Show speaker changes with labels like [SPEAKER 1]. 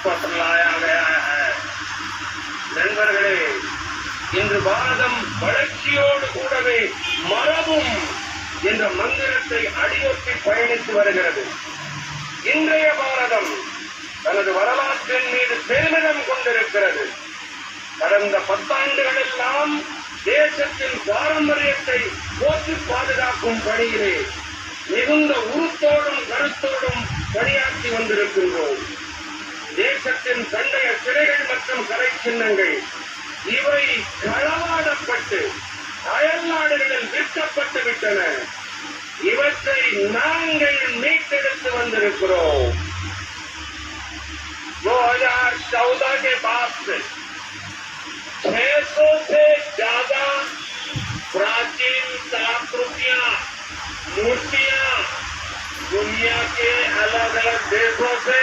[SPEAKER 1] वापस लाया गया है। நண்பர்களே, இன்று பாரதம் வளர்ச்சியோடு கூடவே மரபும் என்ற மந்திரத்தை அடியொற்றி பயணித்து வருகிறது. இன்றைய பாரதம் தனது வரலாற்றின் மீது பெருமிதம் கொண்டிருக்கிறது. கடந்த 10 ஆண்டுகளெல்லாம் தேசத்தின் பாரம்பரியத்தை போற்றி பாதுகாக்கும் பணியிலே மிகுந்த உறுத்தோடும் கருத்தோடும் பணியாற்றி வந்திருக்கின்றோம். தேசத்தின் பண்டைய சிலைகள் மற்றும் கலை சின்னங்கள் இவை களவாடப்பட்டு அயல் நாடுகளில் விற்கப்பட்டு விட்டன. இவற்றை நாங்கள் மீட்டெடுத்து வந்திருக்கிறோம். 2014 के बाद से 600 से ज्यादा प्राचीन कलाकृतियां, मूर्तियां दुनिया के अलग अलग देशों से